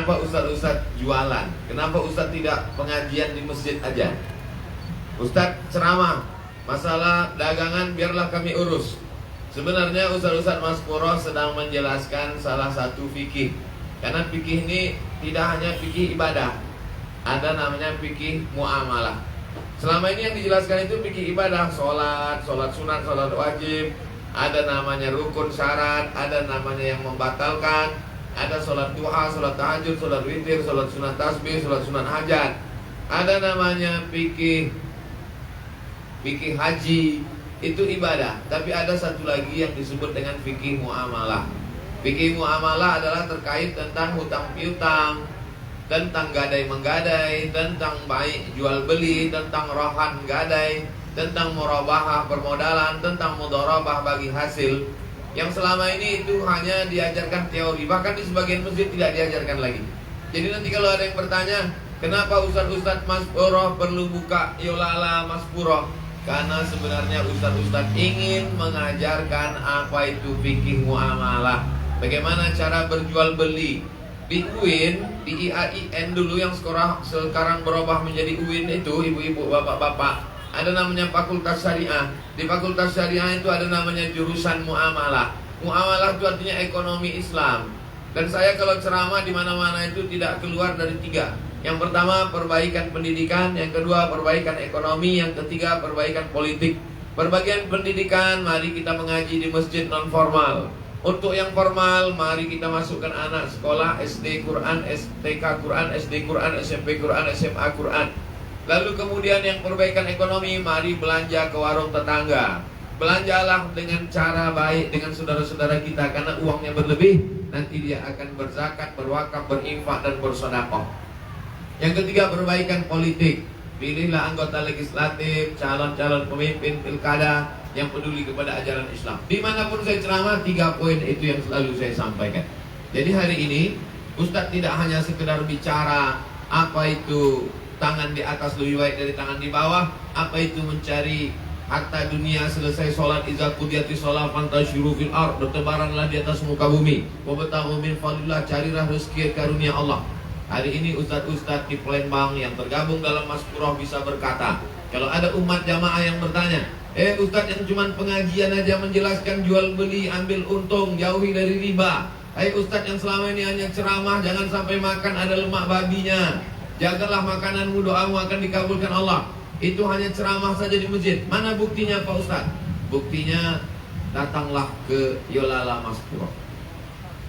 Kenapa ustadz jualan? Kenapa ustadz tidak pengajian di masjid aja? Ustadz ceramah masalah dagangan biarlah kami urus. Sebenarnya ustadz Mas Puro sedang menjelaskan salah satu fikih. Karena fikih ini tidak hanya fikih ibadah, ada namanya fikih muamalah. Selama ini yang dijelaskan itu fikih ibadah, sholat sunat, sholat wajib, ada namanya rukun syarat, ada namanya yang membatalkan, ada sholat duha, sholat tahajud, sholat witir, sholat sunat tasbih, sholat sunat hajat. Ada namanya fikih haji, itu ibadah. Tapi ada satu lagi yang disebut dengan fikih muamalah. Fikih muamalah adalah terkait tentang hutang piutang, tentang gadai menggadai, tentang baik jual beli, tentang rohan gadai, tentang murabahah permodalan, tentang mudharabah bagi hasil. Yang selama ini itu hanya diajarkan teori, bahkan di sebagian masjid tidak diajarkan lagi. Jadi nanti kalau ada yang bertanya, kenapa Ustadz Mas Puro perlu buka Yolala Mas Puro? Karena sebenarnya Ustadz ingin mengajarkan apa itu fikih muamalah, bagaimana cara berjual beli. Di UIN, di IAIN dulu yang sekarang berubah menjadi UIN itu, ibu-ibu, bapak-bapak, ada namanya fakultas syariah. Di fakultas syariah itu ada namanya jurusan muamalah. Muamalah itu artinya ekonomi Islam. Dan saya kalau ceramah di mana-mana itu tidak keluar dari 3. Yang pertama perbaikan pendidikan, yang kedua perbaikan ekonomi, yang ketiga perbaikan politik. Perbagian pendidikan, mari kita mengaji di masjid non formal. Untuk yang formal, mari kita masukkan anak sekolah SD Quran, STK Quran, SD Quran, SMP Quran, SMA Quran. Lalu kemudian yang perbaikan ekonomi, mari belanja ke warung tetangga. Belanjalah dengan cara baik dengan saudara-saudara kita, karena uangnya berlebih, nanti dia akan berzakat, berwakaf, berinfak, dan bersedekah. Yang ketiga, perbaikan politik. Pilihlah anggota legislatif, calon-calon pemimpin pilkada yang peduli kepada ajaran Islam. Dimanapun saya ceramah, 3 poin itu yang selalu saya sampaikan. Jadi hari ini Ustadz tidak hanya sekedar bicara apa itu tangan di atas lebih baik dari tangan di bawah, apa itu mencari harta dunia, selesai sholat idza qudiyati sholat fantashiru fil ard, bertebaranlah di atas muka bumi, wabtaghu min fadlillah, carilah rezeki karunia Allah. Hari ini ustadz-ustadz di Palembang yang tergabung dalam Mas Puro bisa berkata, kalau ada umat jamaah yang bertanya, ustadz yang cuma pengajian aja menjelaskan jual beli, ambil untung, jauhi dari riba. Ustadz yang selama ini hanya ceramah, jangan sampai makan ada lemak babinya, jagalah makananmu, doamu akan dikabulkan Allah. Itu hanya ceramah saja di masjid. Mana buktinya Pak Ustadz? Buktinya datanglah ke Yolala Mas Puro.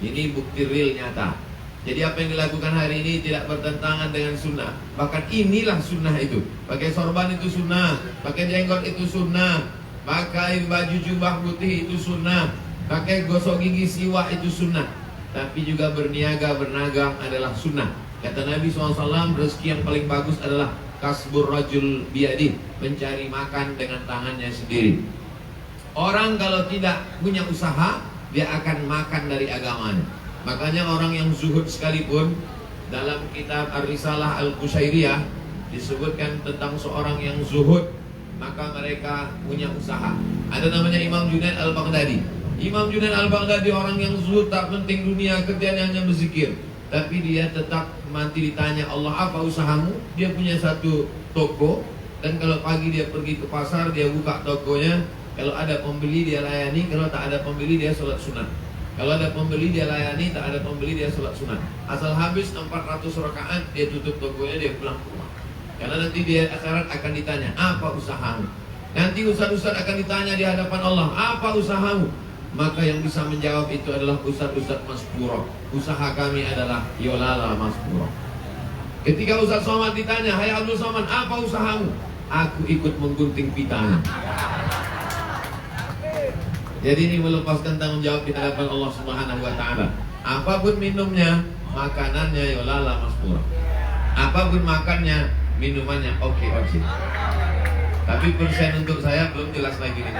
Ini bukti real nyata. Jadi apa yang dilakukan hari ini tidak bertentangan dengan sunnah. Bahkan inilah sunnah itu. Pakai sorban itu sunnah, pakai jenggot itu sunnah, pakai baju jubah putih itu sunnah, pakai gosok gigi siwak itu sunnah. Tapi juga berniaga, berdagang adalah sunnah. Kata Nabi SAW, rezeki yang paling bagus adalah kasbur rajul biyadih, mencari makan dengan tangannya sendiri. Orang kalau tidak punya usaha, dia akan makan dari agamanya. Makanya orang yang zuhud sekalipun, dalam kitab Ar-Risalah Al-Qushairiyah disebutkan tentang seorang yang zuhud, maka mereka punya usaha. Ada namanya Imam Junaid Al-Baghdadi. Imam Junaid Al-Baghdadi orang yang zuhud, tak penting dunia, kerjanya hanya berzikir. Tapi dia tetap nanti ditanya Allah, apa usahamu? Dia punya satu toko, dan kalau pagi dia pergi ke pasar, dia buka tokonya. Kalau ada pembeli dia layani, kalau tak ada pembeli dia sholat sunat. Kalau ada pembeli dia layani, tak ada pembeli dia sholat sunat. Asal habis 400 rakaat dia tutup tokonya, dia pulang ke rumah. Karena nanti dia akhirat akan ditanya, apa usahamu? Nanti ustaz-ustaz akan ditanya di hadapan Allah, apa usahamu? Maka yang bisa menjawab itu adalah ustaz-ustaz Mas Puro. Usaha kami adalah Yolala Mas Puro. Ketika Ustaz Somad ditanya, hai Abdul Somad, apa usahamu? Aku ikut menggunting pitanya. Jadi ini melepaskan tanggung jawab di hadapan Allah Subhanahu wa Ta'ala. Apapun minumnya, makanannya Yolala Mas Puro. Apapun makannya, minumannya oke. Tapi persen untuk saya belum jelas lagi nih.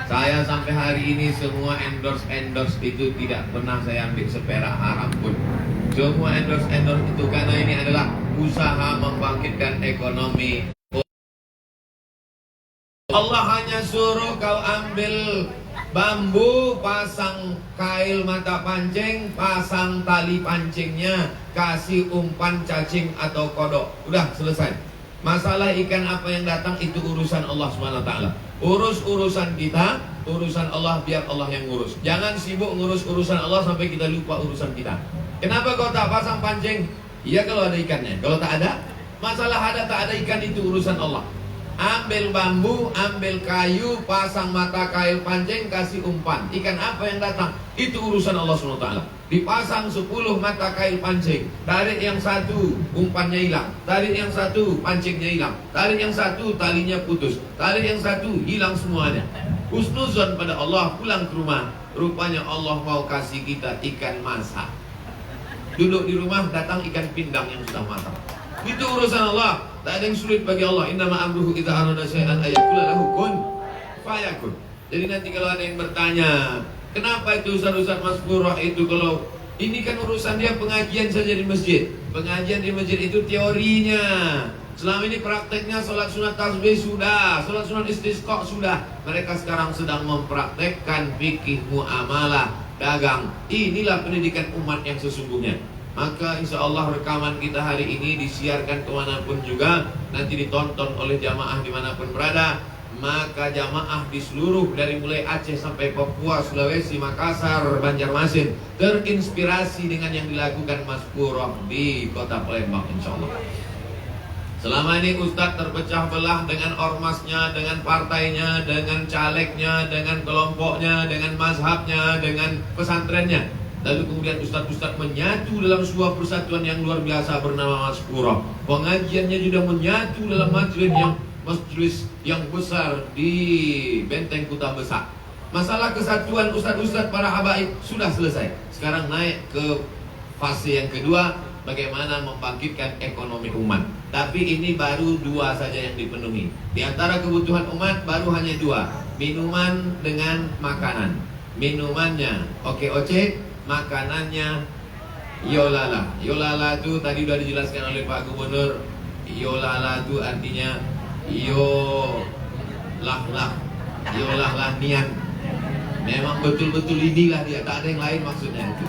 Saya sampai hari ini semua endorse itu tidak pernah saya ambil seperak haram pun. Semua endorse itu karena ini adalah usaha membangkitkan ekonomi. Allah hanya suruh kau ambil Bambu, pasang kail mata pancing, pasang tali pancingnya, kasih umpan cacing atau kodok. Udah selesai. Masalah ikan apa yang datang itu urusan Allah SWT. Urus urusan kita, urusan Allah biar Allah yang ngurus. Jangan sibuk ngurus urusan Allah sampai kita lupa urusan kita. Kenapa kau tak pasang pancing? Iya kalau ada ikannya. Kalau tak ada, masalah ada tak ada ikan itu urusan Allah. Ambil bambu, ambil kayu, pasang mata kail pancing, kasih umpan. Ikan apa yang datang? Itu urusan Allah SWT. Dipasang 10 mata kail pancing, tarik yang satu, umpannya hilang. Tarik yang satu, pancingnya hilang. Tarik yang satu, talinya putus. Tarik yang satu, hilang semuanya. Husnuzon pada Allah, pulang ke rumah. Rupanya Allah mau kasih kita ikan masak. Duduk di rumah, datang ikan pindang yang sudah matang. Itu urusan Allah. Tak ada yang sulit bagi Allah. Innama amruhu idza arada syai'an ayyaqula lahu kun fayakun. Jadi nanti kalau ada yang bertanya, kenapa itu Ustaz Maskurah itu kalau ini kan urusan dia pengajian saja di masjid. Pengajian di masjid itu teorinya. Selama ini prakteknya salat sunat tasbih sudah, salat sunat istisqa sudah. Mereka sekarang sedang mempraktekkan fikih muamalah dagang. Inilah pendidikan umat yang sesungguhnya. Maka insya Allah rekaman kita hari ini disiarkan kemanapun juga, nanti ditonton oleh jamaah dimanapun berada. Maka jamaah di seluruh dari mulai Aceh sampai Papua, Sulawesi, Makassar, Banjarmasin terinspirasi dengan yang dilakukan Mas Purah di kota Palembang insya Allah. Selama ini Ustadz terpecah belah dengan ormasnya, dengan partainya, dengan calegnya, dengan kelompoknya, dengan mazhabnya, dengan pesantrennya. Lalu kemudian ustadz-ustadz menyatu dalam sebuah persatuan yang luar biasa bernama Mas Purah. Pengajiannya juga menyatu dalam majelis yang besar di Benteng Kuta Besar. Masalah kesatuan ustadz-ustadz para habaib sudah selesai. Sekarang naik ke fase yang kedua, bagaimana membangkitkan ekonomi umat. Tapi ini baru 2 saja yang dipenuhi. Di antara kebutuhan umat baru hanya 2, minuman dengan makanan. Minumannya oke-oce, makanannya yolala. Yolala itu tadi sudah dijelaskan oleh Pak Gubernur. Yolala itu artinya yolah nian. Memang betul-betul inilah dia, tak ada yang lain maksudnya itu.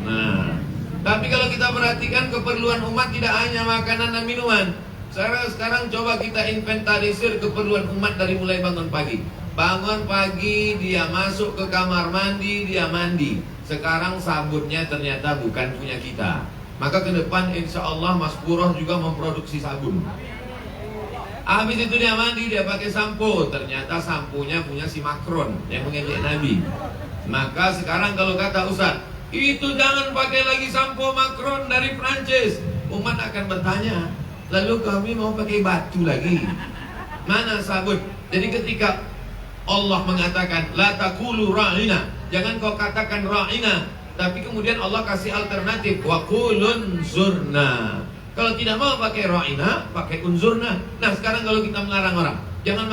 Nah, tapi kalau kita perhatikan keperluan umat tidak hanya makanan dan minuman. Sekarang coba kita inventarisir keperluan umat dari mulai bangun pagi. Bangun pagi, dia masuk ke kamar mandi, dia mandi. Sekarang sabunnya ternyata bukan punya kita. Maka ke depan insya Allah Mas Purah juga memproduksi sabun. Habis itu dia mandi, dia pakai sampo. Ternyata sampunya punya si Macron yang mengejek Nabi. Maka sekarang kalau kata Ustaz, itu jangan pakai lagi sampo Macron dari Prancis. Umat akan bertanya, lalu kami mau pakai batu lagi? Mana sabun? Jadi ketika Allah mengatakan la taqulu ra'ina, jangan kau katakan ra'ina, tapi kemudian Allah kasih alternatif wa qulun zurna. Kalau tidak mau pakai ra'ina, pakai unzurna. Nah, sekarang kalau kita melarang orang, jangan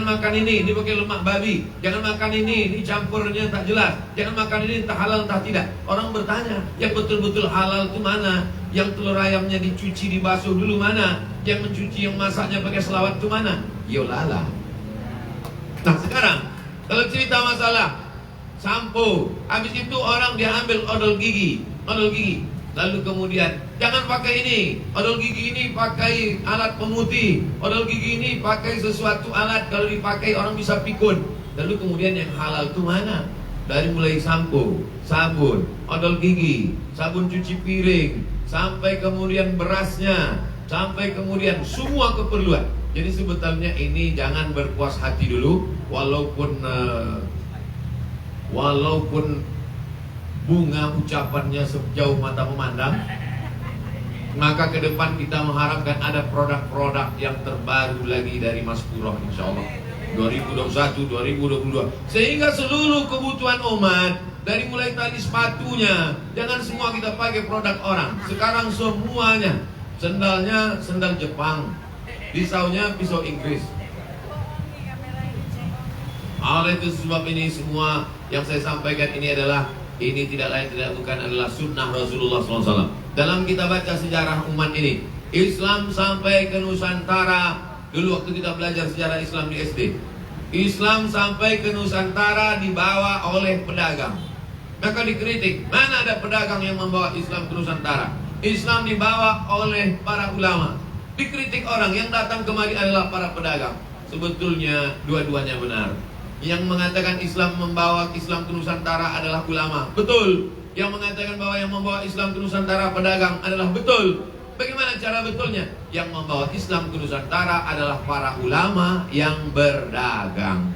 makan ini pakai lemak babi, jangan makan ini campurnya tak jelas, jangan makan ini entah halal entah tidak. Orang bertanya, yang betul-betul halal itu mana? Yang telur ayamnya dicuci dibasuh dulu mana? Yang mencuci yang masaknya pakai selawat itu mana? Yolala. Nah sekarang kalau cerita masalah sampo, habis itu orang dia ambil odol gigi, lalu kemudian jangan pakai ini, odol gigi ini pakai alat pemutih, odol gigi ini pakai sesuatu alat kalau dipakai orang bisa pikun. Lalu kemudian yang halal itu mana? Dari mulai sampo, sabun, odol gigi, sabun cuci piring, sampai kemudian berasnya, sampai kemudian semua keperluan. Jadi sebetulnya ini jangan berpuas hati dulu, walaupun bunga ucapannya sejauh mata memandang. Maka ke depan kita mengharapkan ada produk-produk yang terbaru lagi dari Mas Purah insya Allah 2021, 2022. Sehingga seluruh kebutuhan umat, dari mulai tali sepatunya, jangan semua kita pakai produk orang. Sekarang semuanya, sendalnya sendal Jepang, pisaunya pisau Inggris. Oleh itu sebab ini semua yang saya sampaikan ini adalah, ini tidak lain tidak bukan adalah sunnah Rasulullah SAW. Dalam kita baca sejarah umat ini, Islam sampai ke Nusantara. Dulu waktu kita belajar sejarah Islam di SD, Islam sampai ke Nusantara dibawa oleh pedagang. Maka dikritik, mana ada pedagang yang membawa Islam ke Nusantara? Islam dibawa oleh para ulama. Dikritik orang yang datang kemari adalah para pedagang. Sebetulnya dua-duanya benar. Yang mengatakan Islam membawa Islam ke Nusantara adalah ulama, betul. Yang mengatakan bahwa yang membawa Islam ke Nusantara pedagang adalah betul. Bagaimana cara betulnya? Yang membawa Islam ke Nusantara adalah para ulama yang berdagang.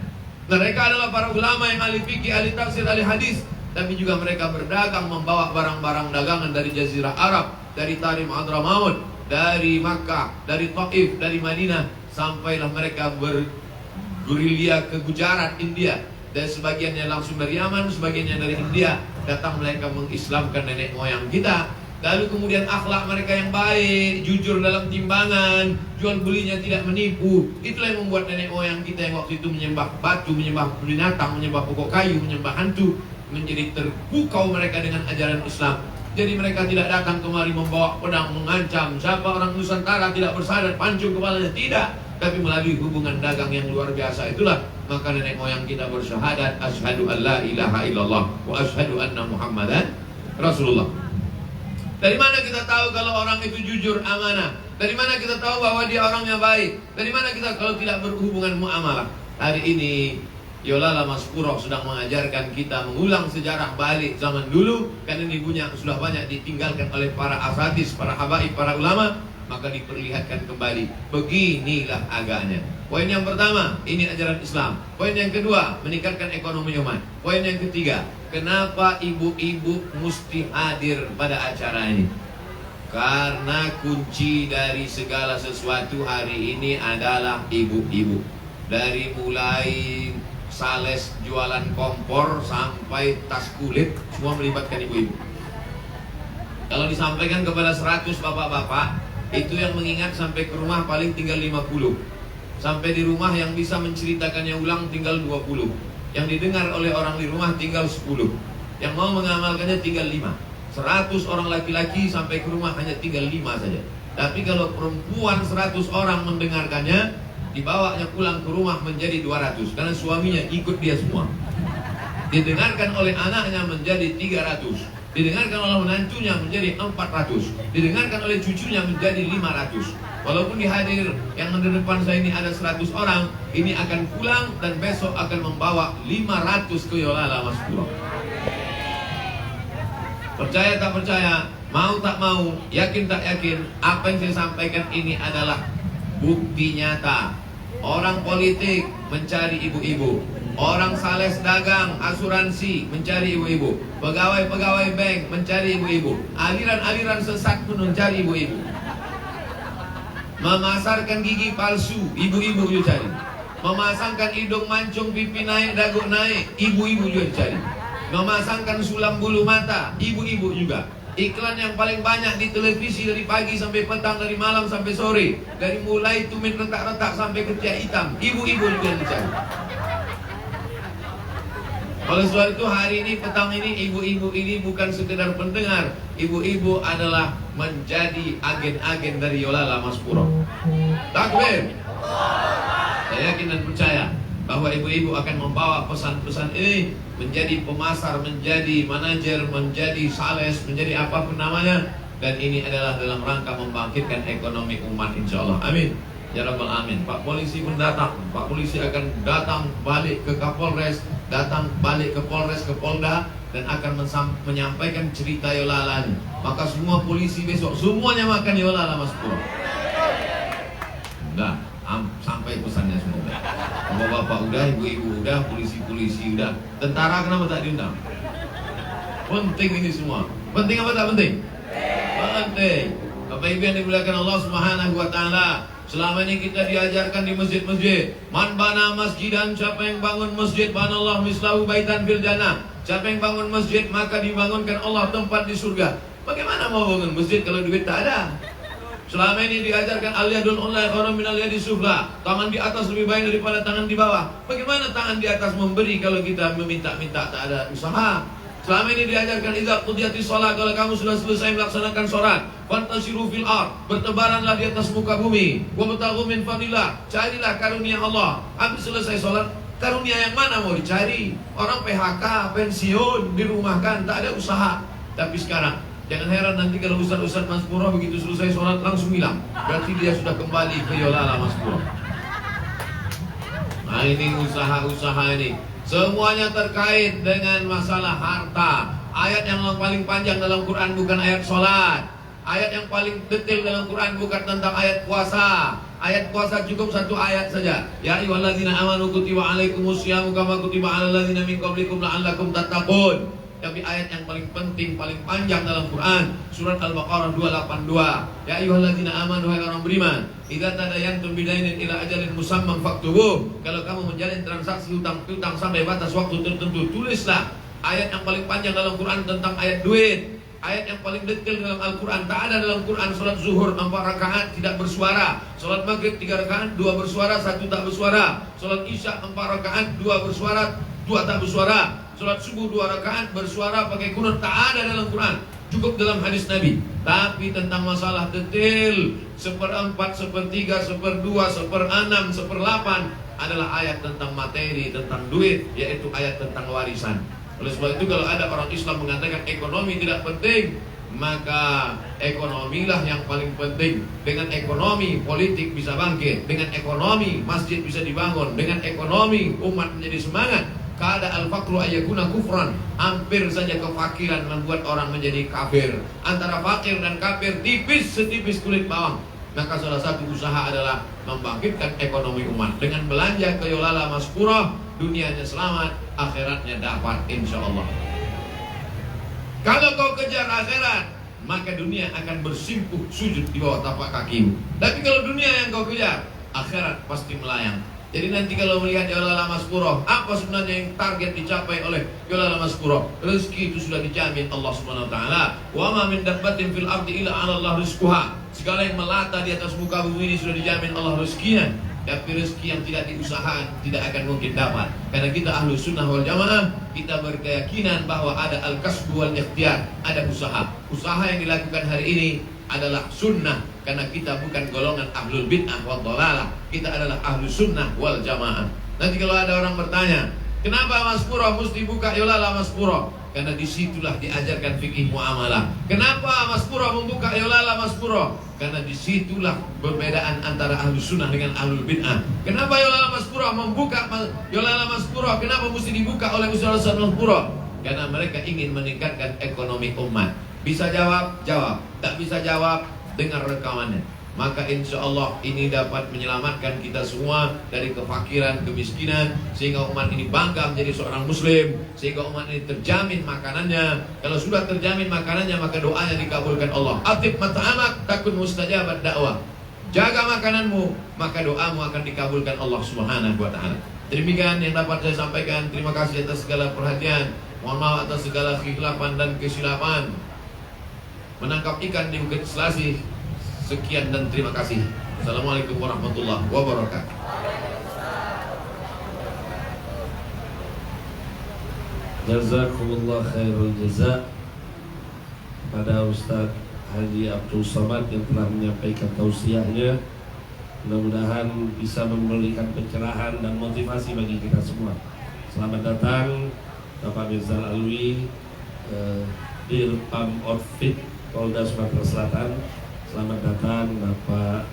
Mereka adalah para ulama yang ahli fikih, ahli tafsir, ahli hadis. Tapi juga mereka berdagang, membawa barang-barang dagangan dari Jazirah Arab, dari Tarim Hadramaut, dari Makkah, dari Taif, dari Madinah. Sampailah mereka bergerilya ke Gujarat, India. Dan sebagiannya langsung dari Yaman, sebagiannya dari India. Datang mereka mengislamkan nenek moyang kita. Lalu kemudian akhlak mereka yang baik, jujur dalam timbangan, jual belinya tidak menipu. Itulah yang membuat nenek moyang kita yang waktu itu menyembah batu, menyembah binatang, menyembah pokok kayu, menyembah hantu, menjadi terpukau mereka dengan ajaran Islam. Jadi mereka tidak datang kemari membawa pedang mengancam. Siapa orang Nusantara tidak bersadar pancung kepalanya, tidak. Tapi melalui hubungan dagang yang luar biasa itulah maka nenek moyang kita bersyahadat asyhadu an la ilaha illallah wa asyhadu anna Muhammadan Rasulullah. Dari mana kita tahu kalau orang itu jujur, amanah? Dari mana kita tahu bahwa dia orangnya baik? Dari mana kita kalau tidak berhubungan muamalah? Hari ini Yolala Maspuro sedang mengajarkan kita mengulang sejarah balik zaman dulu. Karena ini sudah banyak ditinggalkan oleh para asatidz, para habaib, para ulama. Maka diperlihatkan kembali. Beginilah agaknya. Poin yang pertama, ini ajaran Islam. Poin yang kedua, meningkatkan ekonomi umat. Poin yang ketiga, kenapa ibu-ibu mesti hadir pada acara ini? Karena kunci dari segala sesuatu hari ini adalah ibu-ibu. Dari mulai sales jualan kompor sampai tas kulit, semua melibatkan ibu-ibu. Kalau disampaikan kepada 100 bapak-bapak, itu yang mengingat sampai ke rumah paling tinggal 50. Sampai di rumah yang bisa menceritakannya ulang tinggal 20. Yang didengar oleh orang di rumah tinggal 10. Yang mau mengamalkannya tinggal 5. 100 orang laki-laki sampai ke rumah hanya tinggal 5 saja. Tapi kalau perempuan 100 orang mendengarkannya, dibawanya pulang ke rumah menjadi 200. Karena suaminya ikut dia semua. Didengarkan oleh anaknya menjadi 300. Didengarkan oleh menantunya menjadi 400. Didengarkan oleh cucunya menjadi 500. Walaupun di hadir yang di depan saya ini ada 100 orang, ini akan pulang dan besok akan membawa 500 ke Yolala Maspuro. Percaya tak percaya, mau tak mau, yakin tak yakin, apa yang saya sampaikan ini adalah bukti nyata. Orang politik mencari ibu-ibu, orang sales dagang, asuransi mencari ibu-ibu, pegawai-pegawai bank mencari ibu-ibu, aliran-aliran sesat pun mencari ibu-ibu. Memasarkan gigi palsu, ibu-ibu juga cari. Memasangkan hidung mancung, pipi naik, dagu naik, ibu-ibu juga cari. Memasangkan sulam bulu mata, ibu-ibu juga. Iklan yang paling banyak di televisi dari pagi sampai petang, dari malam sampai sore, dari mulai tumit retak-retak sampai ketiak hitam, ibu-ibu juga dicari. Oleh sebab itu hari ini, petang ini, ibu-ibu ini bukan sekedar pendengar. Ibu-ibu adalah menjadi agen-agen dari Yolala Maspuro. Takbir. Saya yakin dan percaya bahwa ibu-ibu akan membawa pesan-pesan ini menjadi pemasar, menjadi manajer, menjadi sales, menjadi apapun namanya. Dan ini adalah dalam rangka membangkitkan ekonomi umat, insya Allah. Amin. Ya Rabbal Amin. Pak Polisi pun datang. Pak Polisi akan datang balik ke Kapolres, datang balik ke Polres, ke Polda, dan akan menyampaikan cerita Yolala. Maka semua polisi besok semuanya makan Yolala Maspuro. Udah, sampai pesannya semua. Bapak-bapak udah, ibu-ibu udah, polisi-polisi udah. Tentara kenapa tak diundang? Penting ini semua. Penting apa tak penting? Penting. Bapak Ibu yang dimuliakan Allah Subhanahu wa taala, selama ini kita diajarkan di masjid-masjid, man bana masjidan, siapa yang bangun masjid, banallahu mislahu baitan fil jannah. Siapa yang bangun masjid maka dibangunkan Allah tempat di surga. Bagaimana mau bangun masjid kalau duit tak ada? Selama ini diajarkan al-yadul ulya khairum min al-yadi sufla. Tangan di atas lebih baik daripada tangan di bawah. Bagaimana tangan di atas memberi kalau kita meminta-minta tak ada usaha? Selama ini diajarkan idza qudiyatis shalah, kalau kamu sudah selesai melaksanakan salat, fantasiru fil ard, bertebaranlah di atas muka bumi, wa mutaghu min fadillah, carilah karunia Allah. Habis selesai salat, Karunia yang mana mau dicari? Orang PHK, pensiun, dirumahkan, tak ada usaha. Tapi sekarang, jangan heran nanti kalau Ustaz-Ustaz Mas Puro begitu selesai sholat langsung hilang. Berarti dia sudah kembali ke Yolala Mas Puro. Nah ini usaha-usaha ini semuanya terkait dengan masalah harta. Ayat yang paling panjang dalam Quran bukan ayat sholat. Ayat yang paling detail dalam Quran bukan tentang ayat puasa. Ayat puasa cukup satu ayat saja. Ya ayyuhalladzina amanu kutiba alaikumusyamu kama kutiba alal ladzina min qablikum la'allakum tattaqun. Tapi ayat yang paling penting, paling panjang dalam Quran, surat Al-Baqarah 282. Ya ayyuhalladzina amanu, hai orang beriman, idza tadayantum bidainin ila ajalin musamman faktubuh. Kalau kamu menjalin transaksi hutang-hutang sampai batas waktu tertentu, tulislah. Ayat yang paling panjang dalam Quran tentang ayat duit. Ayat yang paling detail dalam Al-Quran. Tak ada dalam Quran sholat zuhur 4 rakaat tidak bersuara, sholat maghrib 3 rakaat 2 bersuara, 1 tak bersuara, sholat isya 4 rakaat 2 bersuara, 2 tak bersuara, sholat subuh 2 rakaat bersuara pakai kunut. Tak ada dalam Quran, cukup dalam hadis Nabi. Tapi tentang masalah detail 1/4, 1/3, 1/2, 1/6, 1/8 adalah ayat tentang materi, tentang duit, yaitu ayat tentang warisan. Oleh sebab itu kalau ada orang Islam mengatakan ekonomi tidak penting, maka ekonomilah yang paling penting. Dengan ekonomi politik bisa bangkit, dengan ekonomi masjid bisa dibangun, dengan ekonomi umat menjadi semangat. Kada al-faqru ayyakuna kufran, hampir saja kefakiran membuat orang menjadi kafir. Antara fakir dan kafir tipis setipis kulit bawang. Maka salah satu usaha adalah membangkitkan ekonomi umat dengan belanja ke Yolala Mas Puro. Dunianya selamat, akhiratnya dapat insya Allah. Kalau kau kejar akhirat, maka dunia akan bersimpuh sujud di bawah tapak kakimu. Tapi kalau dunia yang kau kejar, akhirat pasti melayang. Jadi nanti kalau melihat Yolala Mas Puro, apa sebenarnya yang target dicapai oleh Yolala Mas Puro? Rezeki itu sudah dijamin Allah Subhanahu wa taala. Wa ma min dabbatin fil ardi illa 'ala Allah rizquha. Segala yang melata di atas muka bumi ini sudah dijamin Allah rezekinya. Tapi rezeki yang tidak diusahakan tidak akan mungkin dapat. Karena kita ahlu sunnah wal jamaah, kita berkeyakinan bahwa ada al-kasbu wal ikhtiar, ada usaha. Usaha yang dilakukan hari ini adalah sunnah, karena kita bukan golongan ahlul bid'ah wal dhalalah. Kita adalah ahlu sunnah wal jamaah. Nanti kalau ada orang bertanya, kenapa Mas Puro mesti buka Yolala Mas Puro? Karena disitulah diajarkan fikih muamalah. Kenapa Mas Puro membuka Yolala Mas Puro? Karena disitulah perbedaan antara ahlu sunnah dengan ahlul bid'ah. Kenapa Yolala Mas Puro membuka Yolala Mas Puro? Kenapa mesti dibuka oleh Ustaz Mas Puro? Karena mereka ingin meningkatkan ekonomi umat. Bisa jawab? Jawab. Tak bisa jawab? Dengar rekamannya. Maka insya Allah ini dapat menyelamatkan kita semua dari kefakiran, kemiskinan, sehingga umat ini bangga menjadi seorang muslim, sehingga umat ini terjamin makanannya. Kalau sudah terjamin makanannya, maka doanya dikabulkan Allah. Atib mata'amak takun mustajabat dakwah. Jaga makananmu, maka doamu akan dikabulkan Allah Subhanahu wa taala. Demikian yang dapat saya sampaikan. Terima kasih atas segala perhatian. Mohon maaf atas segala kekhilafan dan kesilapan. Menangkap ikan di Bukit Selasih. Sekian dan terima kasih. Assalamualaikum warahmatullahi wabarakatuh. Jazakumullah khairul jaza pada Ustaz Haji Abdul Somad yang telah menyampaikan tausiahnya. Mudah-mudahan bisa memberikan pencerahan dan motivasi bagi kita semua. Selamat datang Bapak Mirzal Alwi, Dirpam Outfit Polda Sumatera Selatan. Selamat datang Bapak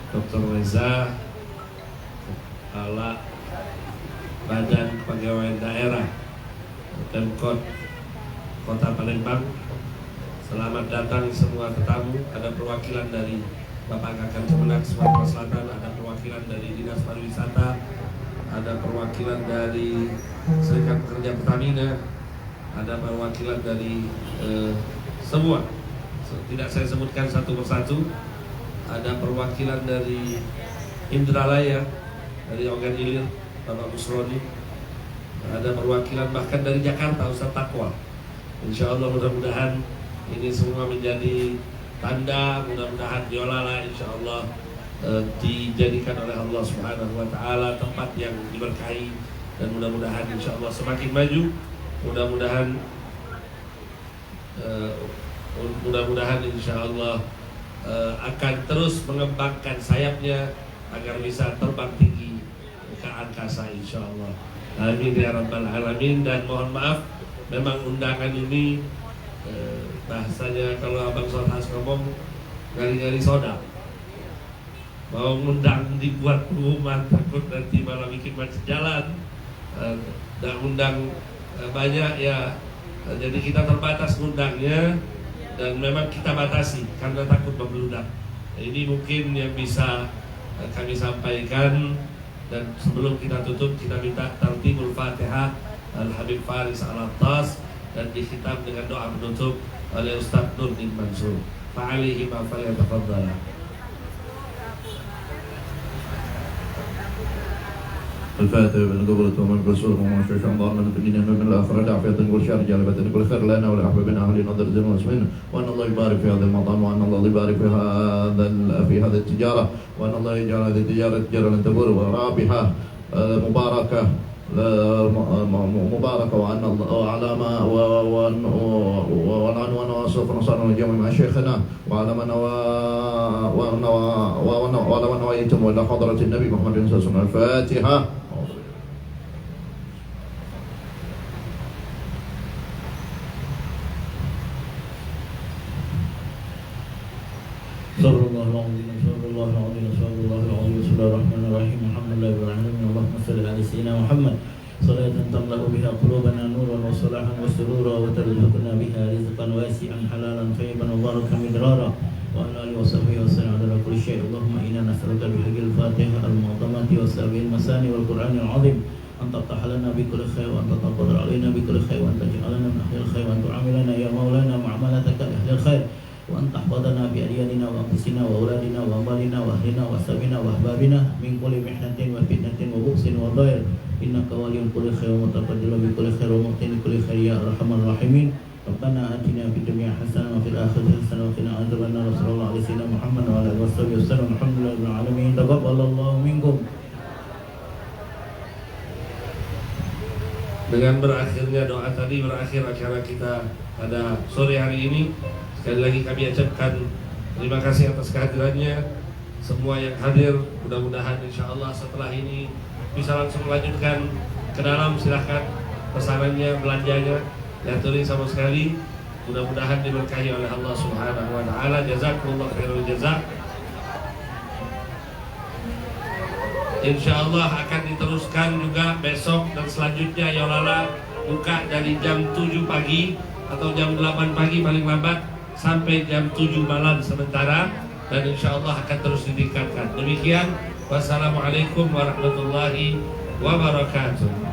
Dr. Reza, Kepala Badan Kepegawaian Daerah Pemkot Kota Palembang. Selamat datang semua tetamu. Ada perwakilan dari Bapak Kakak Kemenak Sumatera Selatan, ada perwakilan dari Dinas Pariwisata, ada perwakilan dari Serikat Pekerja Pertamina, ada perwakilan dari semua. Tidak saya sebutkan satu persatu. Ada perwakilan dari Indralaya, dari Ogan Ilir, Bapak Busroni. Ada perwakilan bahkan dari Jakarta, Ustaz Taqwa. Insya Allah mudah-mudahan ini semua menjadi tanda, mudah-mudahan Yolala insya Allah dijadikan oleh Allah Subhanahu wa taala tempat yang diberkahi, dan mudah-mudahan insya Allah semakin maju. Mudah-mudahan insya Allah akan terus mengembangkan sayapnya agar bisa terbang tinggi ke angkasa insyaallah. Amin ya rabbal alamin. Dan mohon maaf, memang undangan ini bahasanya kalau Abang Solhas ngomong ngari-ngari soda. Mau ngundang dibuat pengumuman, takut nanti malah bikin macet jalan. Dan undang banyak ya, jadi kita terbatas ngundangnya dan memang kita batasi karena takut membludak. Ini mungkin yang bisa kami sampaikan. Dan sebelum kita tutup, kita minta tartibul Fatihah Al-Habib Faris Al-Attas dan dikhitam dengan doa penutup oleh Ustaz Nurdin Mansur. Fa'alihi ma falyatafadhala. الفاتحة بأن قبلت ومن رسول وما شاء الله من الدنيا ومن الآخرة عافية والشر جالبة كل خير لنا ولأحبابنا أهل نظر زين واسمين، وأن الله يبارك في هذا المطعم، وأن الله يبارك في هذا التجارة، وأن الله يجعل هذه التجارة تجارة تبور ورابحة مباركة مباركة، وأن الله على ما وأن سوف نصلي الجمع مع شيخنا وعلى ما نويتم إلى حضرة النبي محمد صلى الله عليه وسلم. الفاتحة. Bismillahirrahmanirrahim. Alhamdulillahirrahmanirrahim. Allahumma salli ala sayyidina Muhammad salatan tamla'u biha qulubana nuran wa salahan wa surura wa tarzuqna biha rizqan wasi'an halalan thayyiban wa barakan midrara wa ala alihi wa sahbihi wa sallam ala kulli syai'. Allahumma inna nas'aluka bihaqqil Fatihah al-mu'tamati wa sabil masani wal Qur'anil 'azim an taftah lana bi kulli khair wa an tataqabbal alaina bi kulli khair wa an taj'alana min ahlil khair wa an tu'amilana ya maulana mu'amalataka ahlil khair wa an tahfadhana bi adyanina wa anfusina wa auladina wa amalina wa ahlina wa ashabina wa ahbabina min kulli mihnatin wa fitnatin wa bu'sin wa dhair innaka waliyyul kulli khair wa mutaqabbilu bi kulli khair wa mu'tin kulli khair ya arhamar rahimin. Rabbana atina fid dunya hasanah wa fil akhirati hasanah wa qina adzabannar. Sallallahu alaihi wasallam Muhammad wa ala alihi wasallam. Alhamdulillahil alamin. Taqabbalallahu minkum. Dengan berakhirnya doa tadi, berakhir acara kita pada sore hari ini. Sekali lagi kami ucapkan terima kasih atas kehadirannya semua yang hadir. Mudah-mudahan insya Allah setelah ini bisa langsung melanjutkan ke dalam. Silahkan pesanannya, belanjanya diaturin sama sekali. Mudah-mudahan diberkahi oleh Allah Subhanahu wa taala. Jazakumullah khairul jazak. Insya Allah akan diteruskan juga besok dan selanjutnya. Yolala buka dari jam 7 pagi atau jam 8 pagi paling lambat sampai jam 7 malam sementara, dan insya Allah akan terus ditingkatkan. Demikian, wassalamualaikum warahmatullahi wabarakatuh.